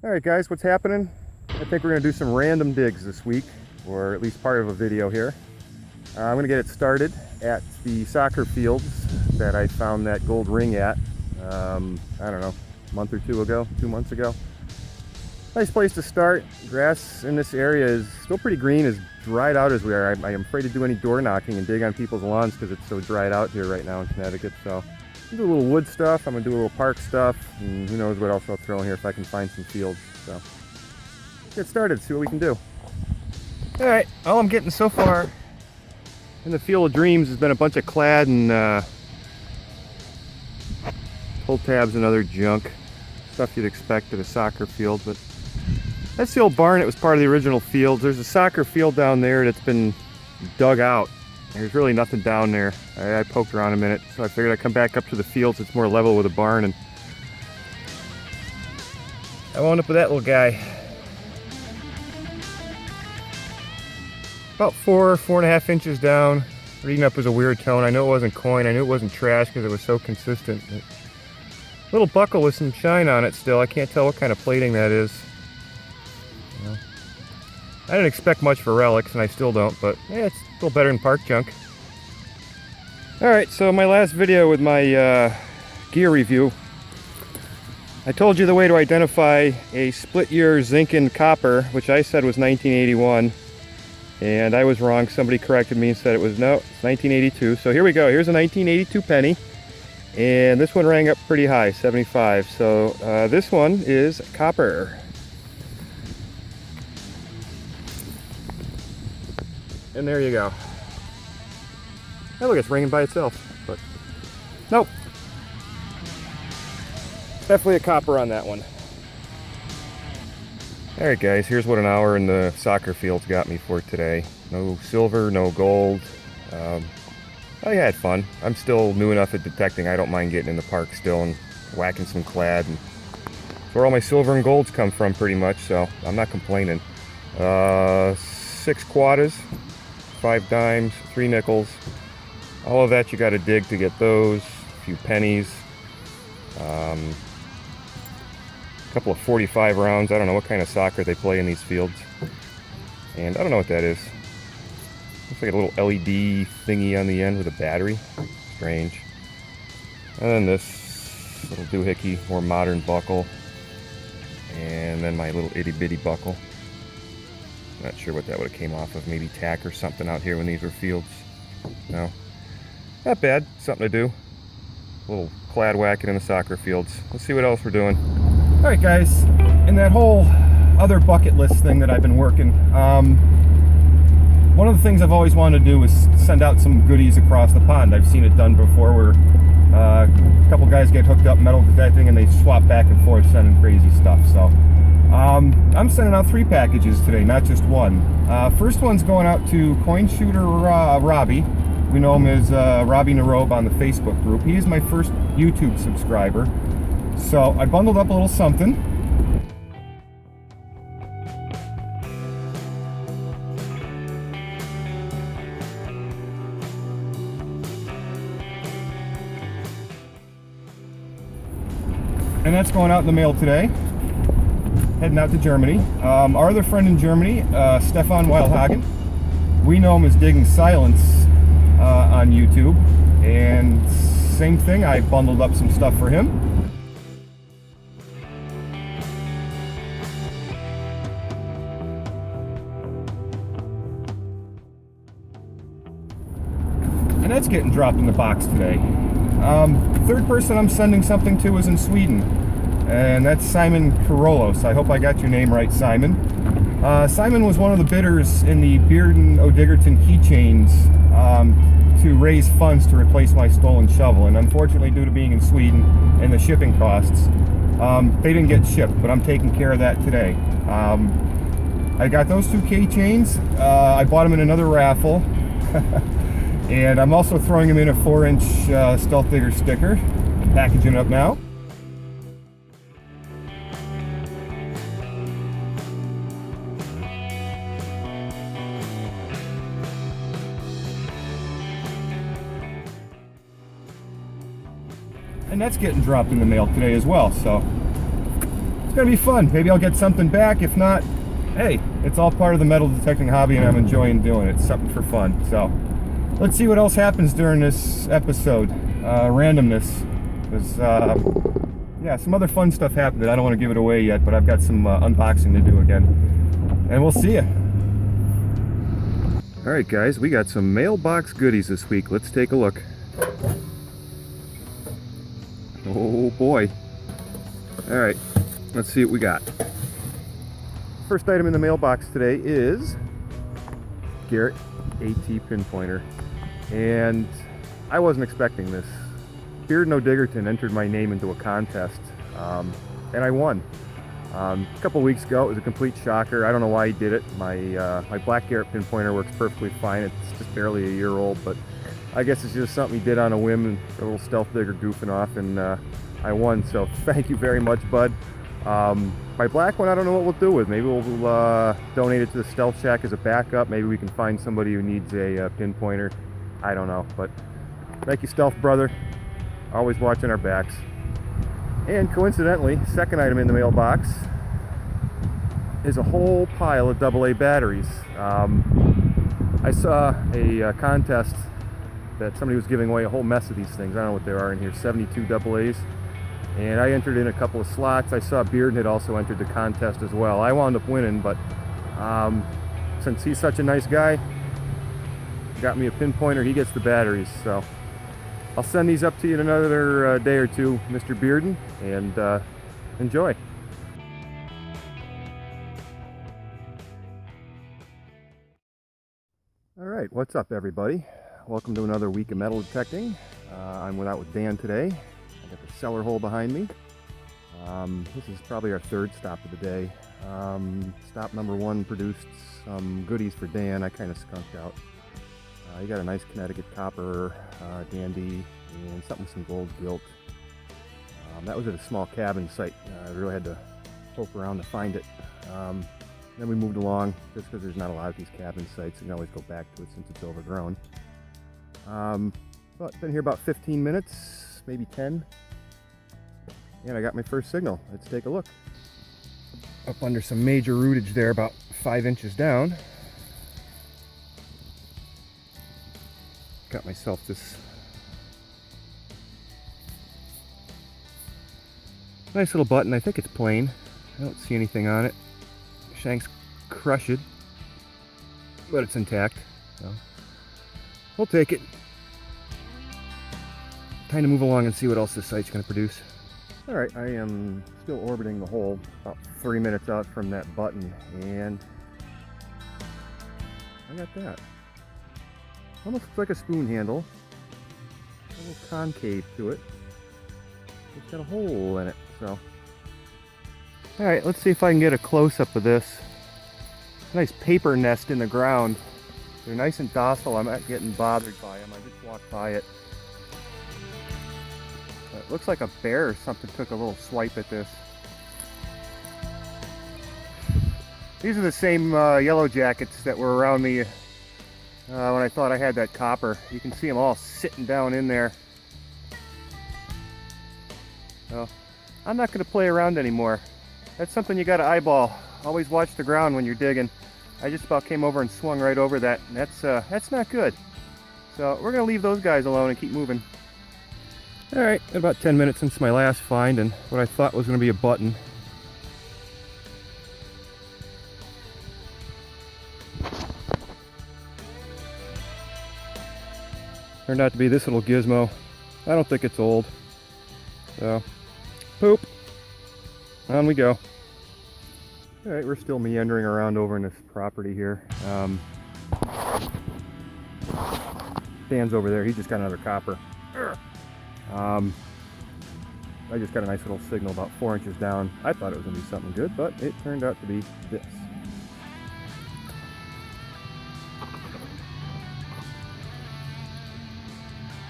Alright guys, what's happening? I think we're going to do some random digs this week, or at least part of a video here. I'm going to get it started at the soccer fields that I found that gold ring at, I don't know, a month or two ago, 2 months ago. Nice place to start. Grass in this area is still pretty green, as dried out as we are. I am afraid to do any door knocking and dig on people's lawns because it's so dried out here right now in Connecticut. So I'm gonna do a little wood stuff, I'm going to do a little park stuff, and who knows what else I'll throw in here if I can find some fields. So get started, see what we can do. Alright, all I'm getting so far in the Field of Dreams has been a bunch of clad and pull tabs and other junk. Stuff you'd expect at a soccer field, but that's the old barn. It was part of the original fields. There's a soccer field down there that's been dug out. There's really nothing down there. I poked around a minute, so I figured I'd come back up to the fields. It's more level with a barn, and I wound up with that little guy. About 4.5 inches down. Reading up was a weird tone. I knew it wasn't coin. I knew it wasn't trash because it was so consistent. Little buckle with some shine on it still. I can't tell what kind of plating that is. You know, I didn't expect much for relics, and I still don't, but yeah, it's a little better than park junk. Alright, so my last video with my gear review, I told you the way to identify a split year zinc and copper, which I said was 1981, and I was wrong. Somebody corrected me and said it was, no, it's 1982. So here we go. Here's a 1982 penny. And this one rang up pretty high, 75. So this one is copper. And there you go. Oh, look, it's ringing by itself. But nope. Definitely a copper on that one. Alright guys, here's what an hour in the soccer fields got me for today. No silver, no gold. I had fun. I'm still new enough at detecting. I don't mind getting in the park still and whacking some clad. And that's where all my silver and golds come from pretty much, so I'm not complaining. 6 quarters, 5 dimes, 3 nickels. All of that you got to dig to get those. A few pennies. A couple of 45 rounds. I don't know what kind of soccer they play in these fields. And I don't know what that is. Looks like a little LED thingy on the end with a battery. Strange. And then this little doohickey, more modern buckle. And then my little itty bitty buckle. Not sure what that would have came off of. Maybe tack or something out here when these were fields. No. Not bad. Something to do. A little clad whacking in the soccer fields. Let's see what else we're doing. Alright guys, in that whole other bucket list thing that I've been working, one of the things I've always wanted to do is send out some goodies across the pond. I've seen it done before where a couple guys get hooked up metal detecting and they swap back and forth sending crazy stuff. So I'm sending out 3 packages today, not just one. First one's going out to Coin Shooter Robbie. We know him as Robbie Narobe on the Facebook group. He is my first YouTube subscriber. So I bundled up a little something. And that's going out in the mail today. Heading out to Germany. Our other friend in Germany, Stefan Wildhagen. We know him as Digging Silence on YouTube. And same thing, I bundled up some stuff for him. And that's getting dropped in the box today. Third person I'm sending something to is in Sweden, and that's Simon Carollos. I hope I got your name right, Simon. Simon was one of the bidders in the Beard and O'Diggerton keychains to raise funds to replace my stolen shovel, and unfortunately, due to being in Sweden and the shipping costs, they didn't get shipped, but I'm taking care of that today. I got those 2 keychains. I bought them in another raffle. And I'm also throwing them in a 4-inch Stealth Digger sticker. I'm packaging it up now. And that's getting dropped in the mail today as well. So it's gonna be fun. Maybe I'll get something back. If not, hey, it's all part of the metal detecting hobby and I'm enjoying doing it. It's something for fun. So let's see what else happens during this episode. Randomness. Because, yeah, some other fun stuff happened that I don't want to give it away yet, but I've got some unboxing to do again. And we'll see ya. Alright guys, we got some mailbox goodies this week. Let's take a look. Oh boy. Alright, let's see what we got. First item in the mailbox today is Garrett AT pinpointer. And I wasn't expecting this. Beard No Diggerton entered my name into a contest, and I won. A couple weeks ago, it was a complete shocker. I don't know why he did it. My black Garrett pinpointer works perfectly fine. It's just barely a year old, but I guess it's just something he did on a whim, and a little stealth digger goofing off, and I won. So thank you very much, bud. My black one, I don't know what we'll do with. Maybe we'll donate it to the Stealth Shack as a backup. Maybe we can find somebody who needs a pinpointer. I don't know, but thank you, Stealth Brother. Always watching our backs. And coincidentally, second item in the mailbox is a whole pile of AA batteries. I saw a contest that somebody was giving away a whole mess of these things. I don't know what there are in here, 72 AA's. And I entered in a couple of slots. I saw Bearden had also entered the contest as well. I wound up winning, but since he's such a nice guy, got me a pinpointer, he gets the batteries. So I'll send these up to you in another day or two, Mr. Bearden, and enjoy. Alright, what's up everybody? Welcome to another week of metal detecting. I'm out with Dan today. I got the cellar hole behind me. This is probably our third stop of the day. Stop number one produced some goodies for Dan. I kind of skunked out. He got a nice Connecticut copper dandy and something with some gold gilt. That was at a small cabin site. I really had to poke around to find it. Then we moved along, just because there's not a lot of these cabin sites. You can always go back to it since it's overgrown. But been here about 15 minutes, maybe 10. And I got my first signal. Let's take a look. Up under some major rootage there, about 5 inches down. Got myself this nice little button. I think it's plain. I don't see anything on it. Shank's crushed, but it's intact. So we'll take it. Time to move along and see what else this site's going to produce. Alright, I am still orbiting the hole, about 3 minutes out from that button, and I got that. Almost looks like a spoon handle. A little concave to it. It's got a hole in it, so. Alright, let's see if I can get a close-up of this. Nice paper nest in the ground. They're nice and docile. I'm not getting bothered by them. I just walked by it. It looks like a bear or something took a little swipe at this. These are the same yellow jackets that were around me when I thought I had that copper. You can see them all sitting down in there. So, I'm not going to play around anymore. That's something you got to eyeball. Always watch the ground when you're digging. I just about came over and swung right over that, and that's not good. So we're going to leave those guys alone and keep moving. Alright, about 10 minutes since my last find, and what I thought was going to be a button. Turned out to be this little gizmo. I don't think it's old. So, poop. On we go. Alright, we're still meandering around over in this property here. Dan's over there, he just got another copper. I just got a nice little signal about 4 inches down. I thought it was going to be something good, but it turned out to be this.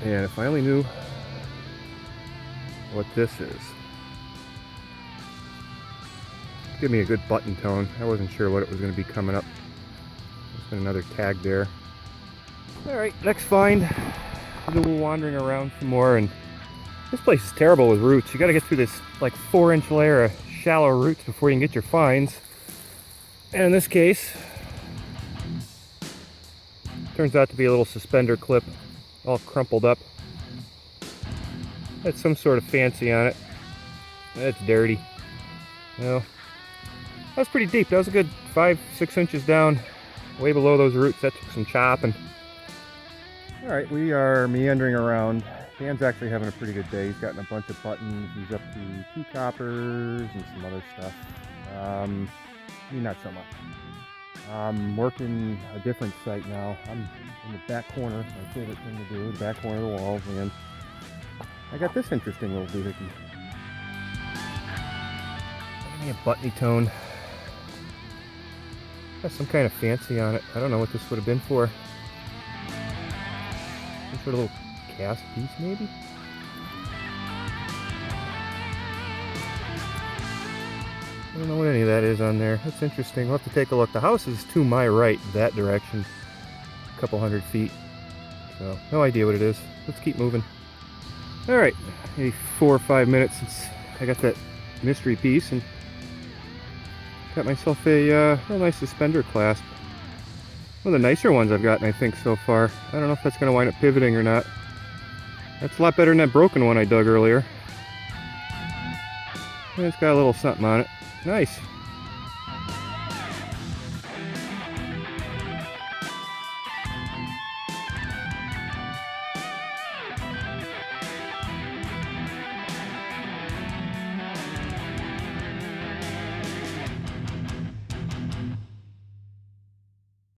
And if I only knew what this is. Give me a good button tone. I wasn't sure what it was going to be coming up. There's been another tag there. Alright, next find. A little wandering around some more, and this place is terrible with roots. You got to get through this like 4-inch layer of shallow roots before you can get your fines. And in this case, turns out to be a little suspender clip, all crumpled up. Had some sort of fancy on it. That's dirty. Well, that was pretty deep. That was a good 5-6 inches down, way below those roots. That took some chopping. All right, we are meandering around. Dan's actually having a pretty good day. He's gotten a bunch of buttons. He's up to 2 coppers and some other stuff. Not so much. I'm working a different site now. I'm in the back corner. My favorite thing to do, the back corner of the walls, and I got this interesting little doohickey. Give me a buttony tone. Got some kind of fancy on it. I don't know what this would have been for. Some sort of little cast piece, maybe? I don't know what any of that is on there. That's interesting. We'll have to take a look. The house is to my right, that direction. A couple 100 feet. So, no idea what it is. Let's keep moving. Alright, maybe 4 or 5 minutes since I got that mystery piece and got myself a real nice suspender clasp. One of the nicer ones I've gotten, I think, so far. I don't know if that's going to wind up pivoting or not. That's a lot better than that broken one I dug earlier. And it's got a little something on it. Nice.